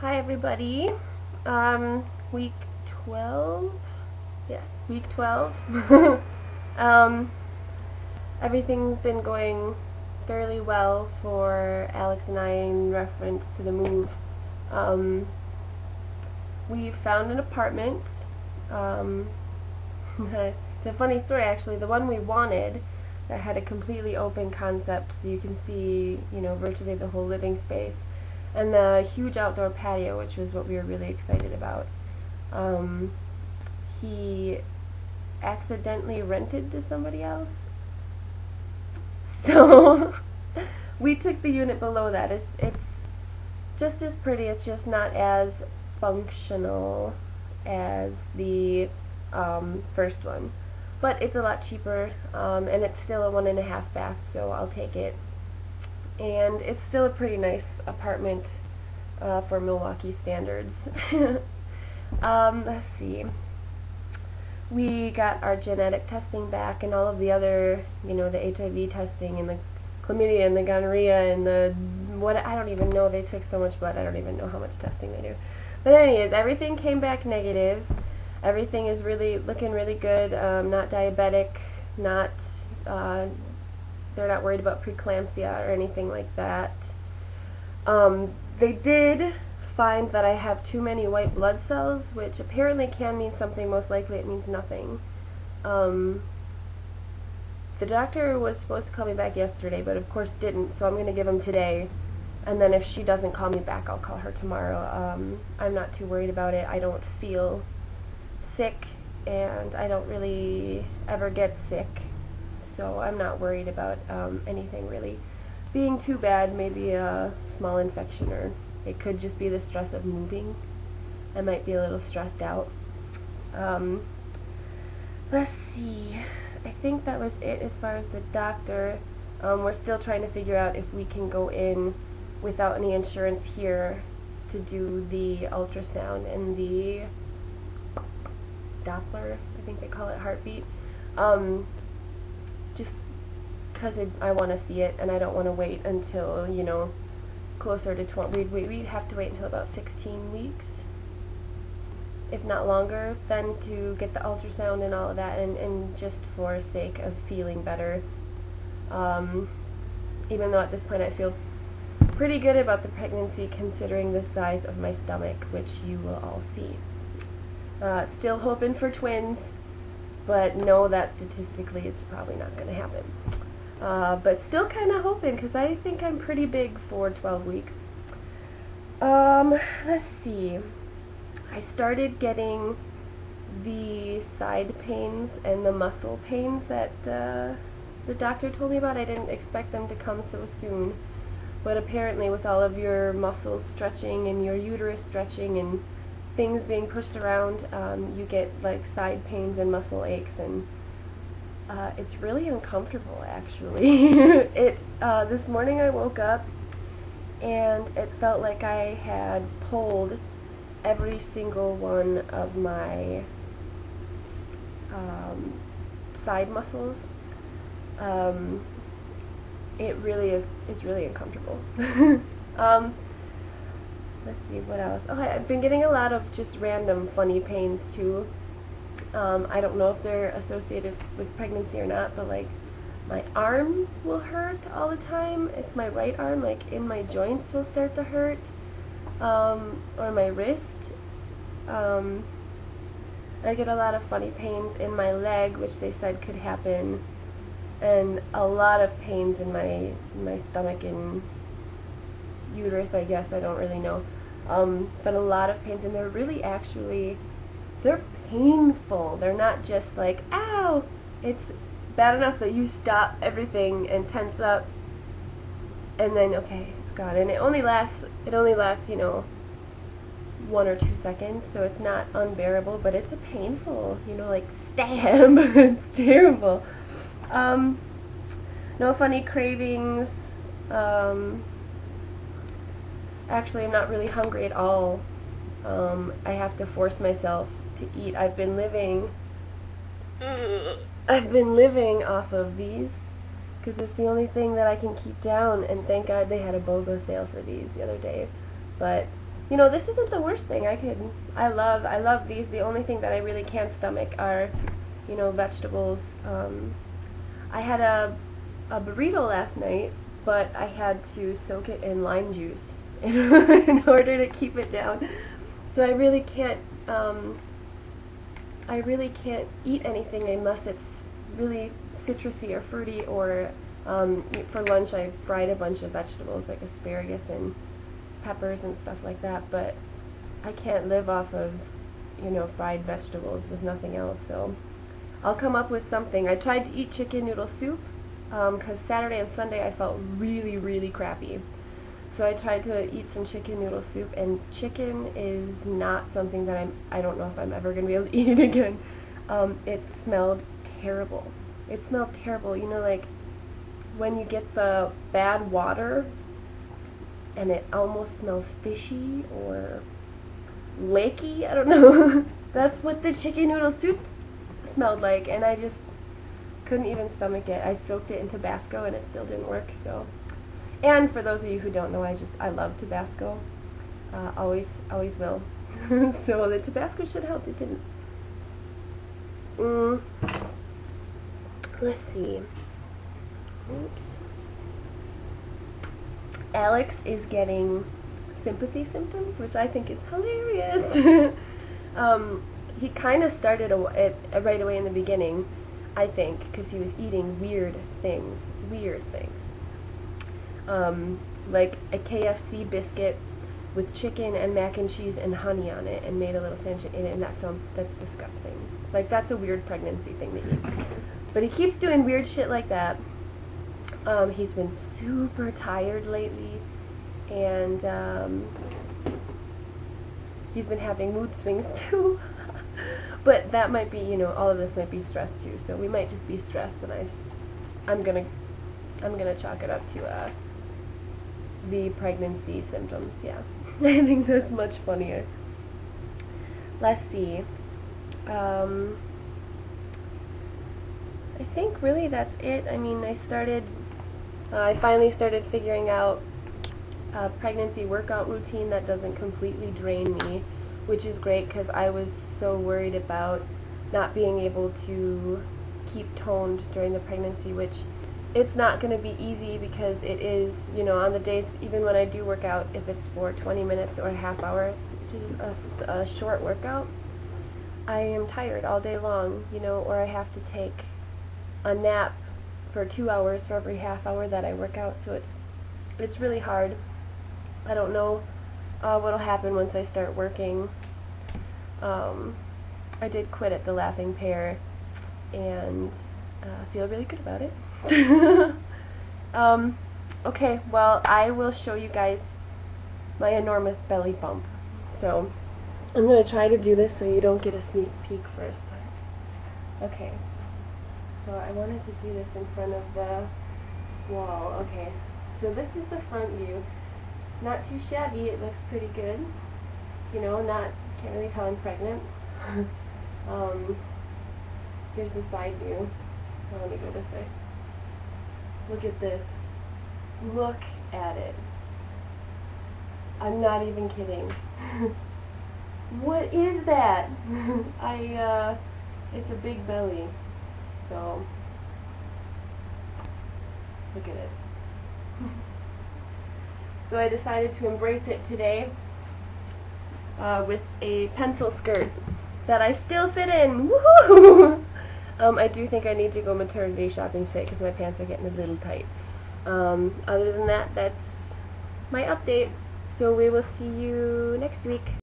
Hi everybody. Week 12? Yes, week 12. um, Everything's been going fairly well for Alex and I in reference to the move. Um, we found an apartment. Um, it's a funny story actually. The one we wanted that had a completely open concept so you can see, virtually the whole living space, and the huge outdoor patio, which was what we were really excited about. He accidentally rented to somebody else, so we took the unit below that. It's just as pretty, it's just not as functional as the first one, but it's a lot cheaper, and it's still a 1.5 bath, so I'll take it. And it's still a pretty nice apartment for Milwaukee standards. Let's see. We got our genetic testing back and all of the other, the HIV testing and the chlamydia and the gonorrhea and the I don't even know. They took so much blood. I don't even know how much testing they do. But anyways, everything came back negative. Everything is looking really good. Not diabetic. Not they're not worried about preeclampsia or anything like that. They did find that I have too many white blood cells, which apparently can mean something. Most likely it means nothing. The doctor was supposed to call me back yesterday, but of course didn't, so I'm going to give him today. And then if she doesn't call me back, I'll call her tomorrow. I'm not too worried about it. I don't feel sick, and I don't really ever get sick. So I'm not worried about anything really being too bad. Maybe a small infection, or it could just be the stress of moving. I might be a little stressed out. Let's see. I think that was it as far as the doctor. We're still trying to figure out if we can go in without any insurance here to do the ultrasound and the Doppler, I think they call it, heartbeat. Just because I want to see it, and I don't want to wait until, closer to 20. We'd have to wait until about 16 weeks, if not longer, then to get the ultrasound and all of that, and just for sake of feeling better. Even though at this point I feel pretty good about the pregnancy considering the size of my stomach, which you will all see. Still hoping for twins, but know that statistically it's probably not going to happen. But still kind of hoping, because I think I'm pretty big for 12 weeks. Let's see. I started getting the side pains and the muscle pains that the doctor told me about. I didn't expect them to come so soon, but apparently with all of your muscles stretching and your uterus stretching and things being pushed around, you get like side pains and muscle aches, and it's really uncomfortable actually. This morning I woke up and it felt like I had pulled every single one of my side muscles. It really is really uncomfortable. Let's see, what else? Oh, I've been getting a lot of just random funny pains too. I don't know if they're associated with pregnancy or not, but like my arm will hurt all the time. It's my right arm, like in my joints will start to hurt, or my wrist. I get a lot of funny pains in my leg, which they said could happen, and a lot of pains in my stomach and uterus, I guess. I don't really know. But a lot of pains, and they're really they're painful. They're not just like, ow! It's bad enough that you stop everything and tense up, and then, okay, it's gone. And it only lasts, 1 or 2 seconds, so it's not unbearable, but it's a painful, like, stab. It's terrible. No funny cravings. Actually, I'm not really hungry at all. I have to force myself to eat. I've been living off of these because it's the only thing that I can keep down, and thank God they had a BOGO sale for these the other day. But You know, this isn't the worst thing. I love these. The only thing that I really can't stomach are, you know, vegetables. I had a burrito last night, but I had to soak it in lime juice in order to keep it down. So I really can't eat anything unless it's really citrusy or fruity, or for lunch I fried a bunch of vegetables like asparagus and peppers and stuff like that, but I can't live off of, you know, fried vegetables with nothing else, so I'll come up with something. I tried to eat chicken noodle soup because Saturday and Sunday I felt really crappy. So I tried to eat some chicken noodle soup, and chicken is not something that I don't know if I'm ever going to be able to eat it again. It smelled terrible. It smelled terrible. You know, like when you get the bad water and it almost smells fishy or lakey, I don't know. That's what the chicken noodle soup smelled like, and I just couldn't even stomach it. I soaked it in Tabasco and it still didn't work, so. And for those of you who don't know, I love Tabasco. Always will. So the Tabasco should help. It didn't. Let's see. Oops. Alex is getting sympathy symptoms, which I think is hilarious. He kind of started it right away in the beginning, I think, because he was eating weird things. Like a KFC biscuit with chicken and mac and cheese and honey on it, and made a little sandwich in it, and that's disgusting. Like, that's a weird pregnancy thing to eat. But he keeps doing weird shit like that. He's been super tired lately, and he's been having mood swings too. But that might be, you know, all of this might be stress too, so we might just be stressed, and I'm gonna chalk it up to the pregnancy symptoms, yeah. I think that's much funnier. Let's see. I think really that's it. I mean, I finally started figuring out a pregnancy workout routine that doesn't completely drain me, which is great because I was so worried about not being able to keep toned during the pregnancy, which it's not going to be easy because it is, you know, on the days, even when I do work out, if it's for 20 minutes or a half hour, which is a short workout, I am tired all day long, you know, or I have to take a nap for 2 hours for every half hour that I work out, so it's really hard. I don't know what'll happen once I start working. I did quit at the Laughing Pear, and feel really good about it. Okay, well, I will show you guys my enormous belly bump. So I'm going to try to do this so you don't get a sneak peek first. Okay, so I wanted to do this in front of the wall. Okay, so this is the front view. Not too shabby, it looks pretty good. You know, can't really tell I'm pregnant. Here's the side view. Oh, let me go this way. Look at this. Look at it. I'm not even kidding. What is that? It's a big belly. So, look at it. So I decided to embrace it today with a pencil skirt that I still fit in. Woohoo! I do think I need to go maternity shopping today because my pants are getting a little tight. Other than that, that's my update. So we will see you next week.